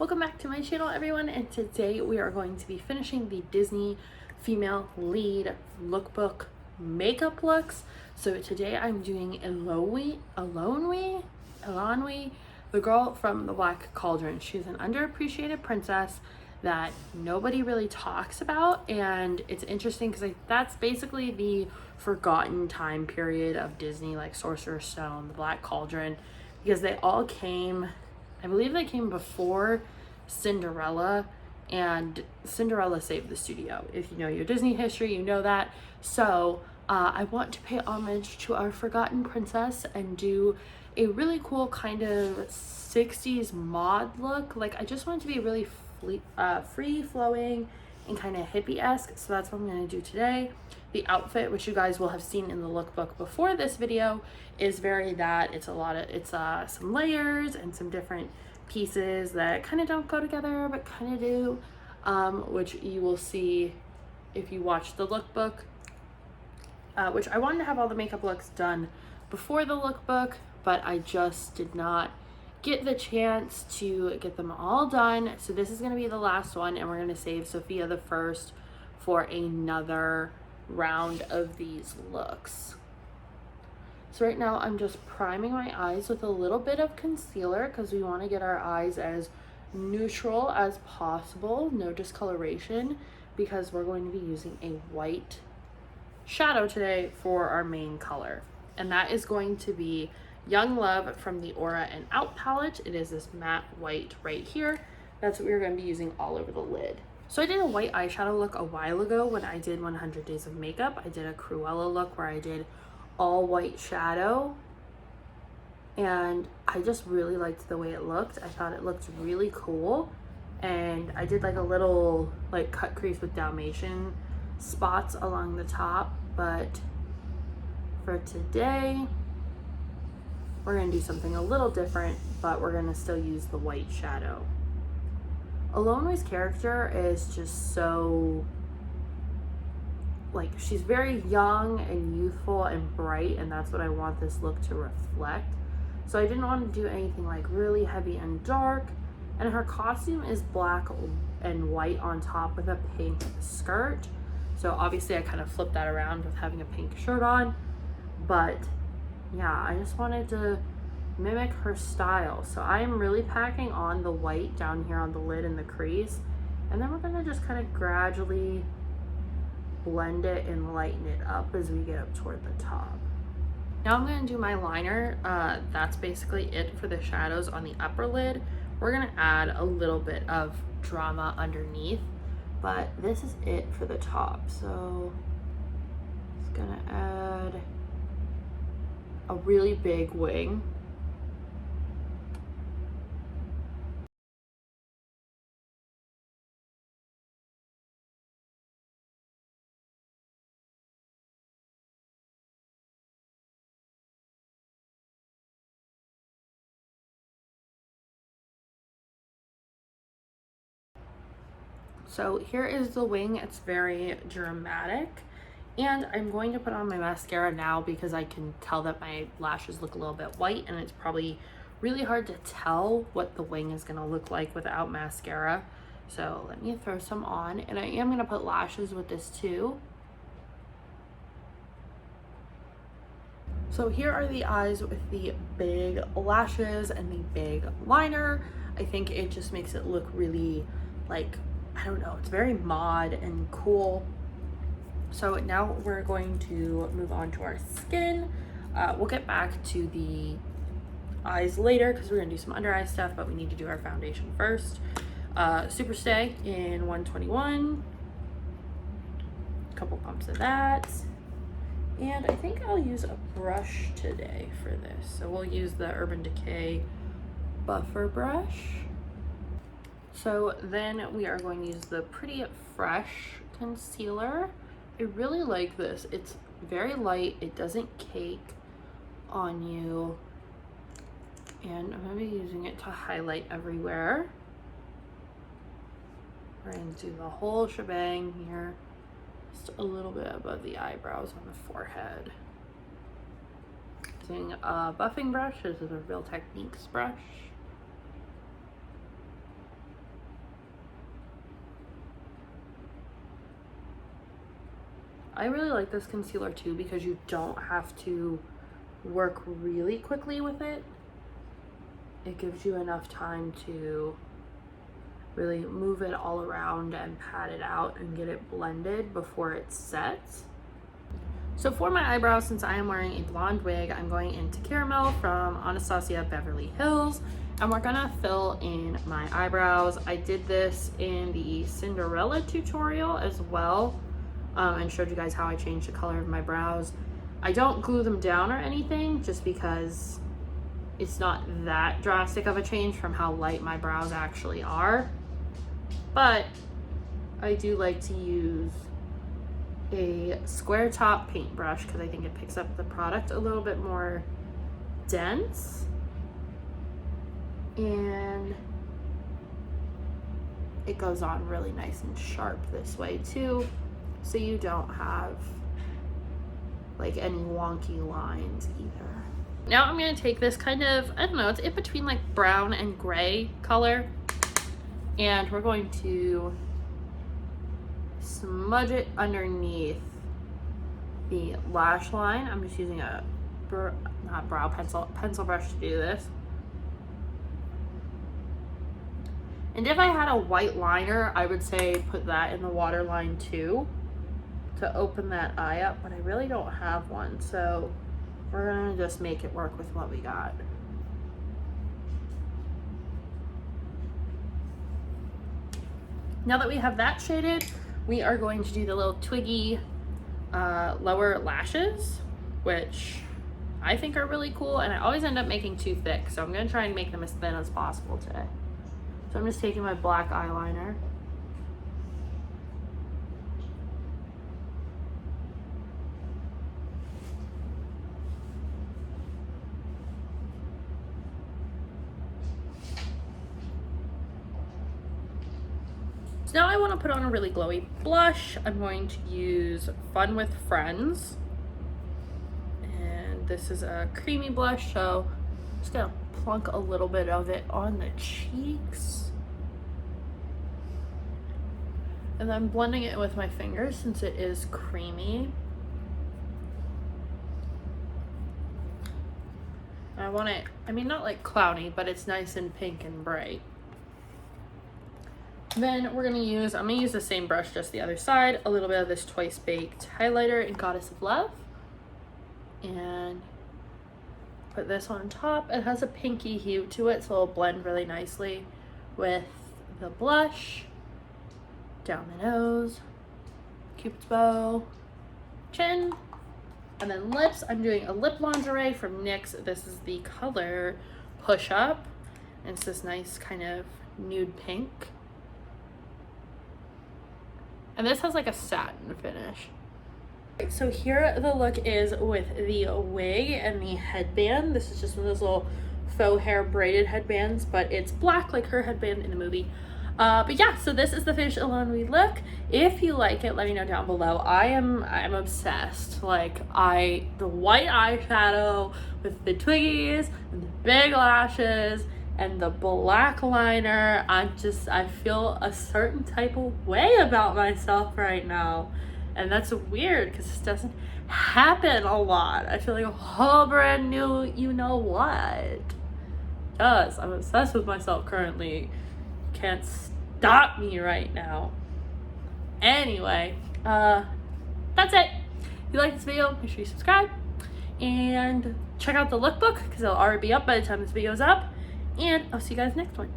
Welcome back to my channel, everyone, and today we are going to be finishing the Disney female lead lookbook makeup looks. So today I'm doing Elonwe, the girl from the Black Cauldron. She's an underappreciated princess that nobody really talks about, and it's interesting because that's basically the forgotten time period of Disney, like Sorcerer's Stone, the Black Cauldron, because they all came, I believe they came before Cinderella, and Cinderella saved the studio. If you know your Disney history, you know that. So I want to pay homage to our forgotten princess and do a really cool kind of 60s mod look. Like, I just want it to be really free-flowing and kind of hippie-esque, so that's what I'm going to do today. The outfit, which you guys will have seen in the lookbook before this video, is very that. It's some layers and some different pieces that kind of don't go together but kind of do, which you will see if you watch the lookbook, which I wanted to have all the makeup looks done before the lookbook, but I just did not get the chance to get them all done. So this is going to be the last one, and we're going to save Sophia the First for another round of these looks. So right now I'm just priming my eyes with a little bit of concealer because we want to get our eyes as neutral as possible, no discoloration, because we're going to be using a white shadow today for our main color, and that is going to be Young Love from the Aura and Out palette. It is this matte white right here. That's what we're going to be using all over the lid. So I did a white eyeshadow look a while ago when I did 100 Days of Makeup. I did a Cruella look where I did all white shadow, and I just really liked the way it looked. I thought it looked really cool, and I did like a little like cut crease with Dalmatian spots along the top. But for today we're going to do something a little different, but we're going to still use the white shadow. Elonwe's character is just so, like, she's very young and youthful and bright, and that's what I want this look to reflect. So I didn't want to do anything like really heavy and dark, and her costume is black and white on top with a pink skirt. So obviously I kind of flipped that around with having a pink shirt on, but yeah, I just wanted to mimic her style. So I'm really packing on the white down here on the lid and the crease, and then we're going to just kind of gradually blend it and lighten it up as we get up toward the top. Now I'm going to do my liner. That's basically it for the shadows on the upper lid. We're going to add a little bit of drama underneath, but this is it for the top. So it's going to add a really big wing. So here is the wing. It's very dramatic, and I'm going to put on my mascara now because I can tell that my lashes look a little bit white, and it's probably really hard to tell what the wing is going to look like without mascara. So let me throw some on, and I am going to put lashes with this too. So here are the eyes with the big lashes and the big liner. I think it just makes it look really, like, I don't know, it's very mod and cool. So now we're going to move on to our skin. We'll get back to the eyes later because we're gonna do some under eye stuff, but we need to do our foundation first. Super Stay in 121, a couple pumps of that. And I think I'll use a brush today for this. So we'll use the Urban Decay buffer brush. So then we are going to use the Pretty Fresh concealer. I really like this. It's very light. It doesn't cake on you. And I'm going to be using it to highlight everywhere. We're going to do the whole shebang here. Just a little bit above the eyebrows on the forehead. Using a buffing brush. This is a Real Techniques brush. I really like this concealer too because you don't have to work really quickly with it. It gives you enough time to really move it all around and pat it out and get it blended before it sets. So for my eyebrows, since I am wearing a blonde wig, I'm going into Caramel from Anastasia Beverly Hills, and we're gonna fill in my eyebrows. I did this in the Cinderella tutorial as well, and showed you guys how I changed the color of my brows. I don't glue them down or anything, just because it's not that drastic of a change from how light my brows actually are. But I do like to use a square top paintbrush because I think it picks up the product a little bit more dense, and it goes on really nice and sharp this way too, so you don't have like any wonky lines either. Now I'm going to take this kind of, I don't know, it's in between like brown and gray color, and we're going to smudge it underneath the lash line. I'm just using a pencil brush to do this. And if I had a white liner, I would say put that in the waterline too to open that eye up, but I really don't have one, so we're gonna just make it work with what we got. Now that we have that shaded, we are going to do the little twiggy lower lashes, which I think are really cool, and I always end up making too thick, so I'm gonna try and make them as thin as possible today. So I'm just taking my black eyeliner. So now I want to put on a really glowy blush. I'm going to use Fun with Friends. And this is a creamy blush, so I'm just going to plunk a little bit of it on the cheeks. And then blending it with my fingers since it is creamy. I want it, I mean, not like cloudy, but it's nice and pink and bright. Then I'm gonna use the same brush, just the other side, a little bit of this Twice Baked highlighter in Goddess of Love. And put this on top. It has a pinky hue to it, so it'll blend really nicely with the blush. Down the nose, Cupid's bow, chin, and then lips. I'm doing a lip lingerie from NYX. This is the color Push Up, and it's this nice kind of nude pink. And this has like a satin finish. So here the look is with the wig and the headband. This is just one of those little faux hair braided headbands, but it's black like her headband in the movie. But yeah, so this is the finished Alone We look. If you like it, let me know down below. I'm obsessed. Like the white eyeshadow with the twiggies and the big lashes and the black liner. I feel a certain type of way about myself right now. And that's weird because this doesn't happen a lot. I feel like a whole brand new you know what. Does. I'm obsessed with myself currently. Can't stop me right now. Anyway, that's it. If you like this video, make sure you subscribe and check out the lookbook because it'll already be up by the time this video is up. And I'll see you guys next one.